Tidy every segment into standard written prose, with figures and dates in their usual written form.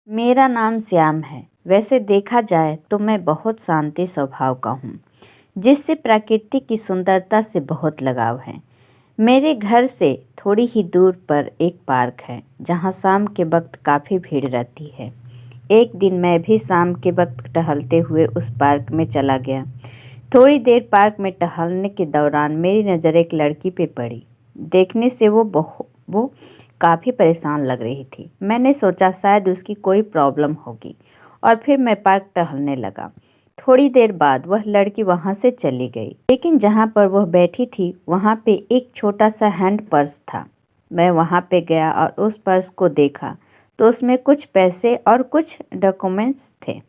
मेरा नाम श्याम है। वैसे देखा जाए तो मैं बहुत शांति स्वभाव का हूँ, जिससे प्रकृति की सुंदरता से बहुत लगाव है। मेरे घर से थोड़ी ही दूर पर एक पार्क है, जहाँ शाम के वक्त काफ़ी भीड़ रहती है। एक दिन मैं भी शाम के वक्त टहलते हुए उस पार्क में चला गया। थोड़ी देर पार्क में टहलने के दौरान मेरी नज़र एक लड़की पे पड़ी। देखने से वो काफ़ी परेशान लग रही थी। मैंने सोचा शायद उसकी कोई प्रॉब्लम होगी और फिर मैं पार्क टहलने लगा। थोड़ी देर बाद वह लड़की वहाँ से चली गई, लेकिन जहाँ पर वह बैठी थी वहाँ पे एक छोटा सा हैंड पर्स था। मैं वहाँ पे गया और उस पर्स को देखा तो उसमें कुछ पैसे और कुछ डॉक्यूमेंट्स थे।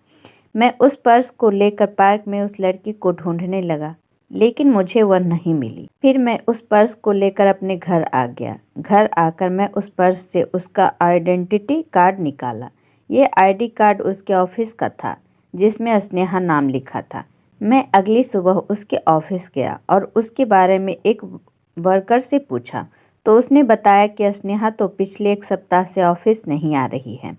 मैं उस पर्स को लेकर पार्क में उस लड़की को ढूंढने लगा, लेकिन मुझे वह नहीं मिली। फिर मैं उस पर्स को लेकर अपने घर आ गया। घर आकर मैं उस पर्स से उसका आइडेंटिटी कार्ड निकाला। ये आईडी कार्ड उसके ऑफिस का था, जिसमें स्नेहा नाम लिखा था। मैं अगली सुबह उसके ऑफिस गया और उसके बारे में एक वर्कर से पूछा, तो उसने बताया कि स्नेहा तो पिछले एक सप्ताह से ऑफिस नहीं आ रही है।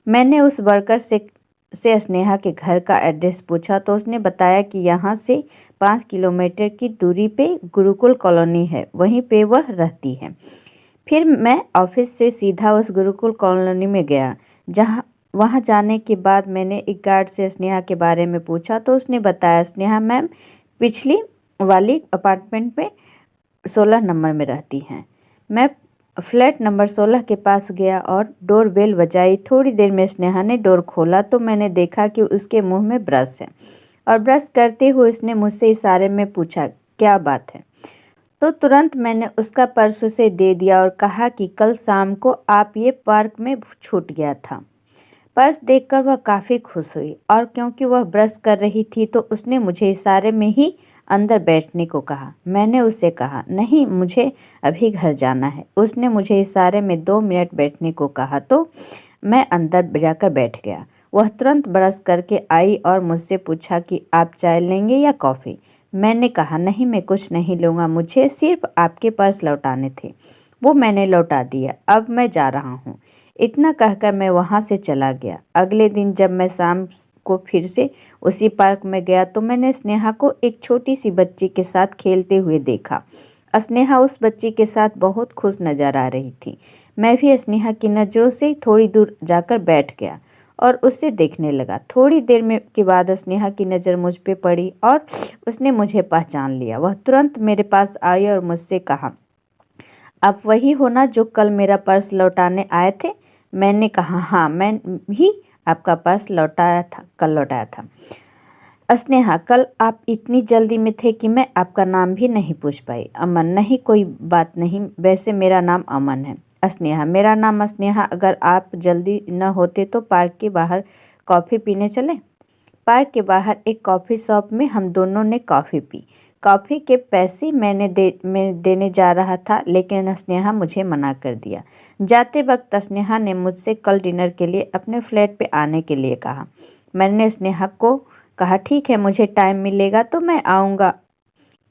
मैंने उस वर्कर से स्नेहा के घर का एड्रेस पूछा तो उसने बताया कि यहाँ से 5 किलोमीटर की दूरी पे गुरुकुल कॉलोनी है, वहीं पे वह रहती है। फिर मैं ऑफिस से सीधा उस गुरुकुल कॉलोनी में गया। वहाँ जाने के बाद मैंने एक गार्ड से स्नेहा के बारे में पूछा तो उसने बताया, स्नेहा मैम पिछली वाली अपार्टमेंट में 16 नंबर में रहती हैं। मैं फ्लैट नंबर 16 के पास गया और डोर बेल बजाई। थोड़ी देर में स्नेहा ने डोर खोला तो मैंने देखा कि उसके मुंह में ब्रश है और ब्रश करते हुए उसने मुझसे इशारे में पूछा, क्या बात है? तो तुरंत मैंने उसका पर्स उसे दे दिया और कहा कि कल शाम को आप ये पार्क में छूट गया था। पर्स देखकर वह काफ़ी खुश हुई और क्योंकि वह ब्रश कर रही थी तो उसने मुझे इशारे में ही अंदर बैठने को कहा। मैंने उससे कहा, नहीं मुझे अभी घर जाना है। उसने मुझे इशारे में 2 मिनट बैठने को कहा तो मैं अंदर जाकर बैठ गया। वह तुरंत ब्रश करके आई और मुझसे पूछा कि आप चाय लेंगे या कॉफ़ी? मैंने कहा, नहीं मैं कुछ नहीं लूँगा, मुझे सिर्फ आपके पर्स लौटाने थे। वो मैंने लौटा दिया, अब मैं जा रहा हूँ। इतना कहकर मैं वहाँ से चला गया। अगले दिन जब मैं शाम को फिर से उसी पार्क में गया तो मैंने स्नेहा को एक छोटी सी बच्ची के साथ खेलते हुए देखा। स्नेहा उस बच्ची के साथ बहुत खुश नजर आ रही थी। मैं भी स्नेहा की नज़रों से थोड़ी दूर जाकर बैठ गया और उससे देखने लगा। थोड़ी देर में के बाद स्नेहा की नज़र मुझ पे पड़ी और उसने मुझे पहचान लिया। वह तुरंत मेरे पास आई और मुझसे कहा, आप वही हो ना जो कल मेरा पर्स लौटाने आए थे? मैंने कहा, हाँ मैं ही आपका पर्स कल लौटाया था। स्नेहा, कल आप इतनी जल्दी में थे कि मैं आपका नाम भी नहीं पूछ पाई। अमन, नहीं कोई बात नहीं, वैसे मेरा नाम अमन है। स्नेहा, मेरा नाम स्नेहा, अगर आप जल्दी न होते तो पार्क के बाहर कॉफ़ी पीने चले। पार्क के बाहर एक कॉफ़ी शॉप में हम दोनों ने कॉफ़ी पी। कॉफ़ी के पैसे मैं देने जा रहा था, लेकिन स्नेहा मुझे मना कर दिया। जाते वक्त स्नेहा ने मुझसे कल डिनर के लिए अपने फ्लैट पे आने के लिए कहा। मैंने स्नेहा को कहा, ठीक है मुझे टाइम मिलेगा तो मैं आऊँगा।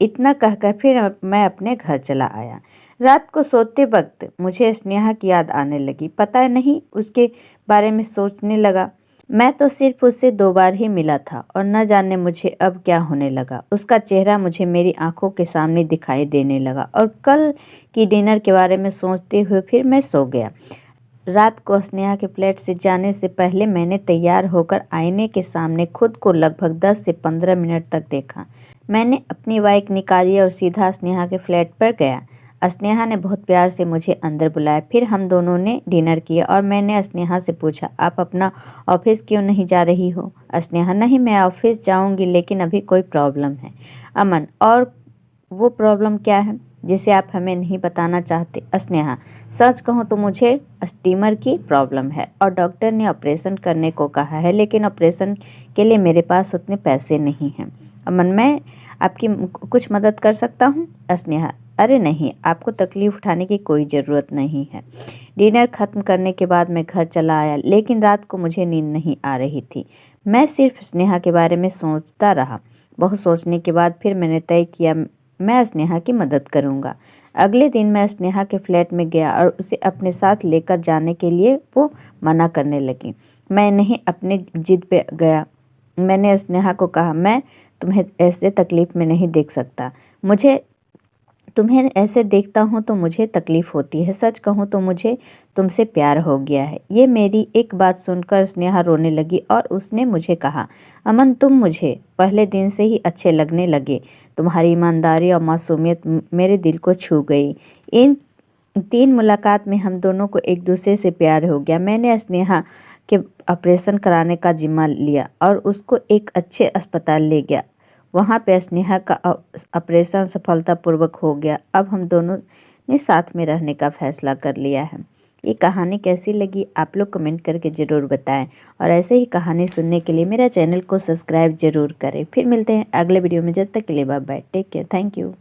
इतना कहकर फिर मैं अपने घर चला आया। रात को सोते वक्त मुझे स्नेहा की याद आने लगी। पता नहीं उसके बारे में सोचने लगा। मैं तो सिर्फ उससे 2 बार ही मिला था और न जाने मुझे अब क्या होने लगा। उसका चेहरा मुझे मेरी आंखों के सामने दिखाई देने लगा और कल की डिनर के बारे में सोचते हुए फिर मैं सो गया। रात को स्नेहा के फ्लैट से जाने से पहले मैंने तैयार होकर आईने के सामने खुद को लगभग 10 से 15 मिनट तक देखा। मैंने अपनी बाइक निकाली और सीधा स्नेहा के फ्लैट पर गया। स्नेहा ने बहुत प्यार से मुझे अंदर बुलाया। फिर हम दोनों ने डिनर किया और मैंने स्नेहा से पूछा, आप अपना ऑफिस क्यों नहीं जा रही हो? स्नेहा, नहीं मैं ऑफिस जाऊंगी, लेकिन अभी कोई प्रॉब्लम है। अमन, और वो प्रॉब्लम क्या है जिसे आप हमें नहीं बताना चाहते? स्नेहा, सच कहूँ तो मुझे स्टीमर की प्रॉब्लम है और डॉक्टर ने ऑपरेशन करने को कहा है, लेकिन ऑपरेशन के लिए मेरे पास उतने पैसे नहीं हैं। अमन, मैं आपकी कुछ मदद कर सकता हूँ? स्नेहा, अरे नहीं, आपको तकलीफ़ उठाने की कोई ज़रूरत नहीं है। डिनर ख़त्म करने के बाद मैं घर चला आया, लेकिन रात को मुझे नींद नहीं आ रही थी। मैं सिर्फ स्नेहा के बारे में सोचता रहा। बहुत सोचने के बाद फिर मैंने तय किया मैं स्नेहा की मदद करूंगा। अगले दिन मैं स्नेहा के फ्लैट में गया और उसे अपने साथ लेकर जाने के लिए वो मना करने लगी। मैं नहीं अपनी जिद पे गया। मैंने स्नेहा को कहा, मैं तुम्हें ऐसे तकलीफ़ में नहीं देख सकता। मुझे तुम्हें ऐसे देखता हूँ तो मुझे तकलीफ़ होती है। सच कहूँ तो मुझे तुमसे प्यार हो गया है। ये मेरी एक बात सुनकर स्नेहा रोने लगी और उसने मुझे कहा, अमन तुम मुझे पहले दिन से ही अच्छे लगने लगे। तुम्हारी ईमानदारी और मासूमियत मेरे दिल को छू गई। इन 3 मुलाकात में हम दोनों को एक दूसरे से प्यार हो गया। मैंने स्नेहा के ऑपरेशन कराने का जिम्मा लिया और उसको एक अच्छे अस्पताल ले गया। वहाँ पे स्नेहा का ऑपरेशन सफलतापूर्वक हो गया। अब हम दोनों ने साथ में रहने का फैसला कर लिया है। ये कहानी कैसी लगी आप लोग कमेंट करके ज़रूर बताएं और ऐसे ही कहानी सुनने के लिए मेरा चैनल को सब्सक्राइब ज़रूर करें। फिर मिलते हैं अगले वीडियो में। जब तक के लिए bye bye, take care, thank you.